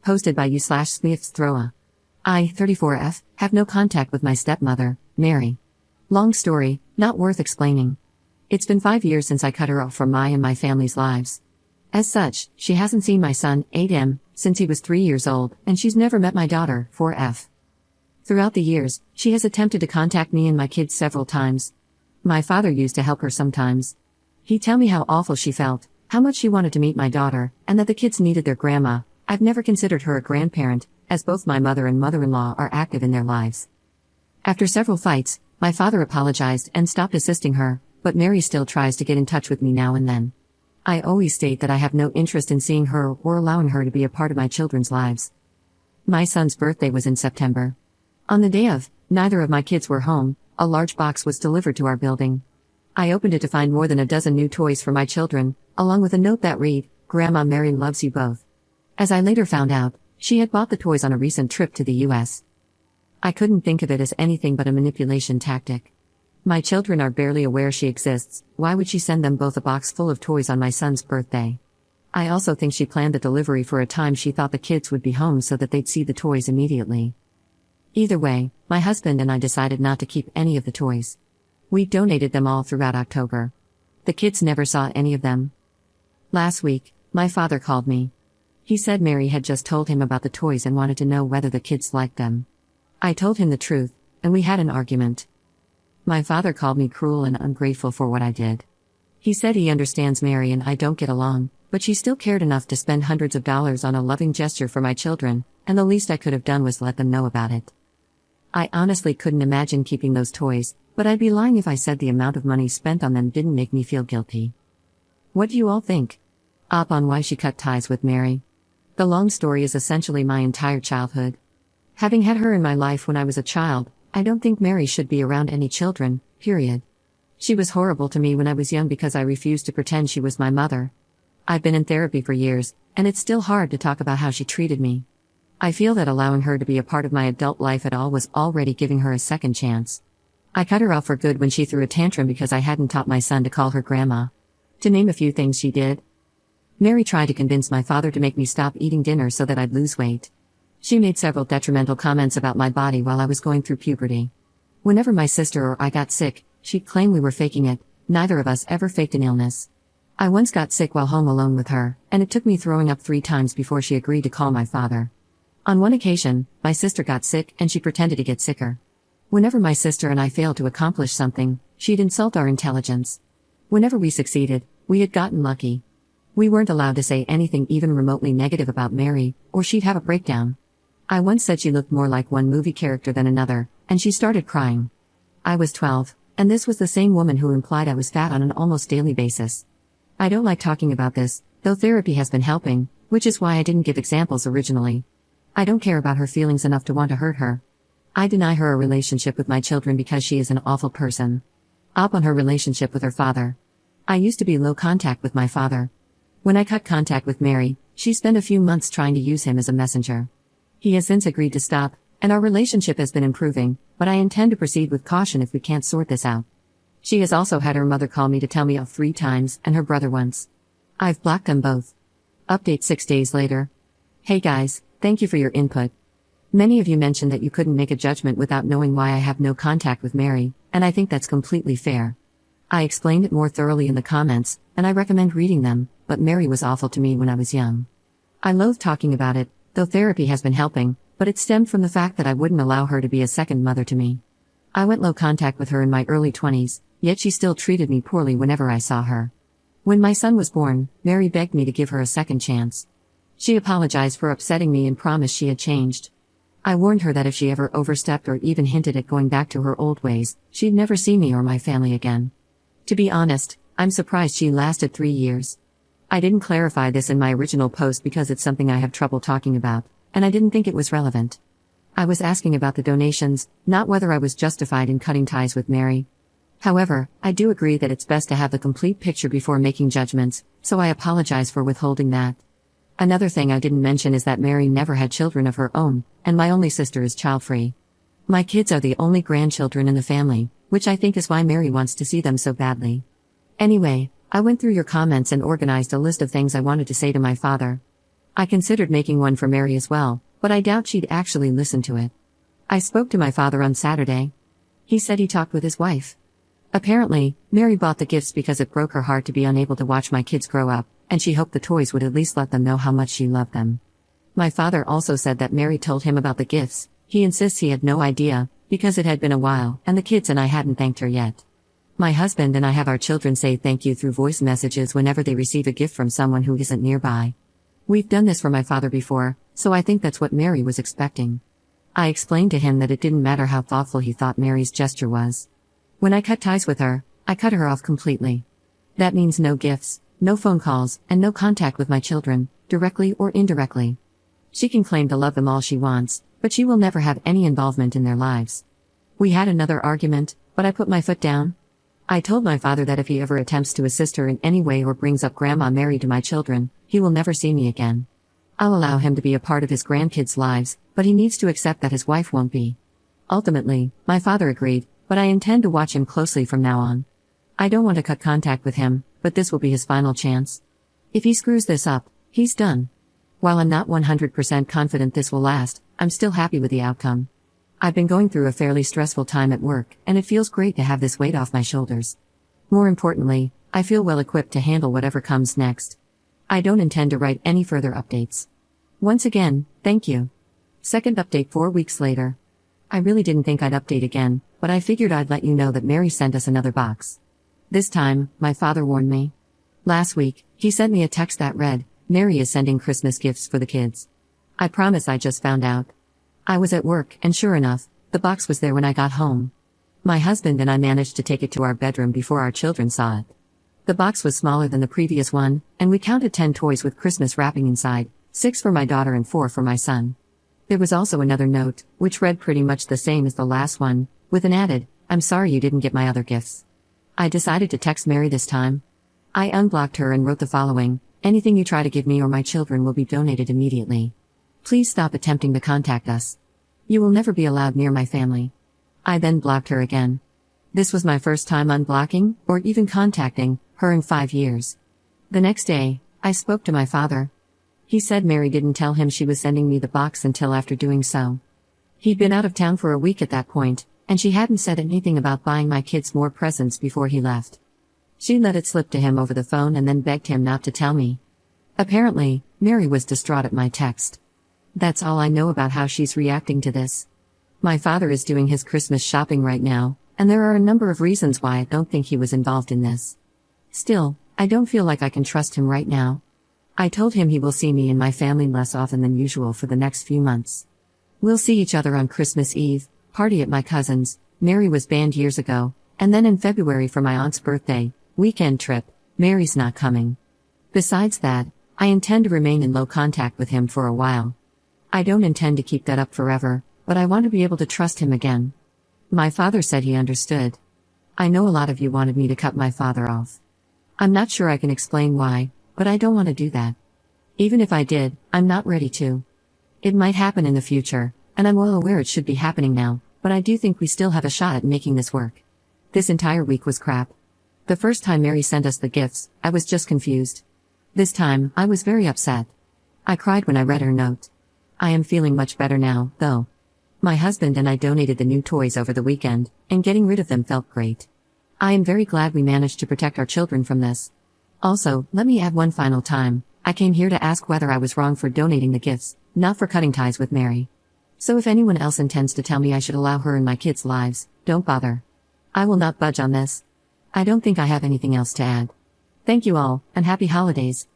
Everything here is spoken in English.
Posted by you/Smiths-Throa. I, 34F, have no contact with my stepmother, Mary. Long story, not worth explaining. It's been 5 years since I cut her off from my and my family's lives. As such, she hasn't seen my son, 8M, since he was 3 years old, and she's never met my daughter, 4F. Throughout the years, she has attempted to contact me and my kids several times. My father used to help her sometimes. He'd tell me how awful she felt, how much she wanted to meet my daughter, and that the kids needed their grandma. I've never considered her a grandparent, as both my mother and mother-in-law are active in their lives. After several fights, my father apologized and stopped assisting her, but Mary still tries to get in touch with me now and then. I always state that I have no interest in seeing her or allowing her to be a part of my children's lives. My son's birthday was in September. On the day of, neither of my kids were home. A large box was delivered to our building. I opened it to find more than a dozen new toys for my children, along with a note that read, "Grandma Mary loves you both." As I later found out, she had bought the toys on a recent trip to the US. I couldn't think of it as anything but a manipulation tactic. My children are barely aware she exists. Why would she send them both a box full of toys on my son's birthday? I also think she planned the delivery for a time she thought the kids would be home so that they'd see the toys immediately. Either way, my husband and I decided not to keep any of the toys. We donated them all throughout October. The kids never saw any of them. Last week, my father called me. He said Mary had just told him about the toys and wanted to know whether the kids liked them. I told him the truth, and we had an argument. My father called me cruel and ungrateful for what I did. He said he understands Mary and I don't get along, but she still cared enough to spend hundreds of dollars on a loving gesture for my children, and the least I could have done was let them know about it. I honestly couldn't imagine keeping those toys, but I'd be lying if I said the amount of money spent on them didn't make me feel guilty. What do you all think? Up on why she cut ties with Mary. The long story is essentially my entire childhood. Having had her in my life when I was a child, I don't think Mary should be around any children, period. She was horrible to me when I was young because I refused to pretend she was my mother. I've been in therapy for years, and it's still hard to talk about how she treated me. I feel that allowing her to be a part of my adult life at all was already giving her a second chance. I cut her off for good when she threw a tantrum because I hadn't taught my son to call her grandma. To name a few things she did. Mary tried to convince my father to make me stop eating dinner so that I'd lose weight. She made several detrimental comments about my body while I was going through puberty. Whenever my sister or I got sick, she'd claim we were faking it. Neither of us ever faked an illness. I once got sick while home alone with her, and it took me throwing up 3 times before she agreed to call my father. On one occasion, my sister got sick and she pretended to get sicker. Whenever my sister and I failed to accomplish something, she'd insult our intelligence. Whenever we succeeded, we had gotten lucky. We weren't allowed to say anything even remotely negative about Mary, or she'd have a breakdown. I once said she looked more like one movie character than another, and she started crying. I was 12, and this was the same woman who implied I was fat on an almost daily basis. I don't like talking about this, though therapy has been helping, which is why I didn't give examples originally. I don't care about her feelings enough to want to hurt her. I deny her a relationship with my children because she is an awful person. Up on her relationship with her father. I used to be low contact with my father. When I cut contact with Mary, she spent a few months trying to use him as a messenger. He has since agreed to stop, and our relationship has been improving, but I intend to proceed with caution if we can't sort this out. She has also had her mother call me to tell me off 3 times, and her brother once. I've blocked them both. Update 6 days later. Hey guys, thank you for your input. Many of you mentioned that you couldn't make a judgment without knowing why I have no contact with Mary, and I think that's completely fair. I explained it more thoroughly in the comments, and I recommend reading them, but Mary was awful to me when I was young. I loathe talking about it, though therapy has been helping, but it stemmed from the fact that I wouldn't allow her to be a second mother to me. I went low contact with her in my early 20s, yet she still treated me poorly whenever I saw her. When my son was born, Mary begged me to give her a second chance. She apologized for upsetting me and promised she had changed. I warned her that if she ever overstepped or even hinted at going back to her old ways, she'd never see me or my family again. To be honest, I'm surprised she lasted 3 years. I didn't clarify this in my original post because it's something I have trouble talking about, and I didn't think it was relevant. I was asking about the donations, not whether I was justified in cutting ties with Mary. However, I do agree that it's best to have the complete picture before making judgments, so I apologize for withholding that. Another thing I didn't mention is that Mary never had children of her own, and my only sister is child-free. My kids are the only grandchildren in the family, which I think is why Mary wants to see them so badly. Anyway, I went through your comments and organized a list of things I wanted to say to my father. I considered making one for Mary as well, but I doubt she'd actually listen to it. I spoke to my father on Saturday. He said he talked with his wife. Apparently, Mary bought the gifts because it broke her heart to be unable to watch my kids grow up, and she hoped the toys would at least let them know how much she loved them. My father also said that Mary told him about the gifts. He insists he had no idea, because it had been a while, and the kids and I hadn't thanked her yet. My husband and I have our children say thank you through voice messages whenever they receive a gift from someone who isn't nearby. We've done this for my father before, so I think that's what Mary was expecting. I explained to him that it didn't matter how thoughtful he thought Mary's gesture was. When I cut ties with her, I cut her off completely. That means no gifts, no phone calls, and no contact with my children, directly or indirectly. She can claim to love them all she wants, but she will never have any involvement in their lives. We had another argument, but I put my foot down. I told my father that if he ever attempts to assist her in any way or brings up Grandma Mary to my children, he will never see me again. I'll allow him to be a part of his grandkids' lives, but he needs to accept that his wife won't be. Ultimately, my father agreed, but I intend to watch him closely from now on. I don't want to cut contact with him, but this will be his final chance. If he screws this up, he's done. While I'm not 100% confident this will last, I'm still happy with the outcome. I've been going through a fairly stressful time at work, and it feels great to have this weight off my shoulders. More importantly, I feel well equipped to handle whatever comes next. I don't intend to write any further updates. Once again, thank you. Second update 4 weeks later. I really didn't think I'd update again, but I figured I'd let you know that Mary sent us another box. This time, my father warned me. Last week, he sent me a text that read, "Mary is sending Christmas gifts for the kids." I promise I just found out. I was at work, and sure enough, the box was there when I got home. My husband and I managed to take it to our bedroom before our children saw it. The box was smaller than the previous one, and we counted 10 toys with Christmas wrapping inside, 6 for my daughter and 4 for my son. There was also another note, which read pretty much the same as the last one, with an added, "I'm sorry you didn't get my other gifts." I decided to text Mary this time. I unblocked her and wrote the following, "Anything you try to give me or my children will be donated immediately. Please stop attempting to contact us. You will never be allowed near my family." I then blocked her again. This was my first time unblocking, or even contacting, her in 5 years. The next day, I spoke to my father. He said Mary didn't tell him she was sending me the box until after doing so. He'd been out of town for a week at that point, and she hadn't said anything about buying my kids more presents before he left. She let it slip to him over the phone and then begged him not to tell me. Apparently, Mary was distraught at my text. That's all I know about how she's reacting to this. My father is doing his Christmas shopping right now, and there are a number of reasons why I don't think he was involved in this. Still, I don't feel like I can trust him right now. I told him he will see me and my family less often than usual for the next few months. We'll see each other on Christmas Eve, party at my cousin's, Mary was banned years ago, and then in February for my aunt's birthday, weekend trip, Mary's not coming. Besides that, I intend to remain in low contact with him for a while. I don't intend to keep that up forever, but I want to be able to trust him again. My father said he understood. I know a lot of you wanted me to cut my father off. I'm not sure I can explain why, but I don't want to do that. Even if I did, I'm not ready to. It might happen in the future, and I'm well aware it should be happening now, but I do think we still have a shot at making this work. This entire week was crap. The first time Mary sent us the gifts, I was just confused. This time, I was very upset. I cried when I read her note. I am feeling much better now, though. My husband and I donated the new toys over the weekend, and getting rid of them felt great. I am very glad we managed to protect our children from this. Also, let me add one final time, I came here to ask whether I was wrong for donating the gifts, not for cutting ties with Mary. So if anyone else intends to tell me I should allow her in my kids' lives, don't bother. I will not budge on this. I don't think I have anything else to add. Thank you all, and happy holidays.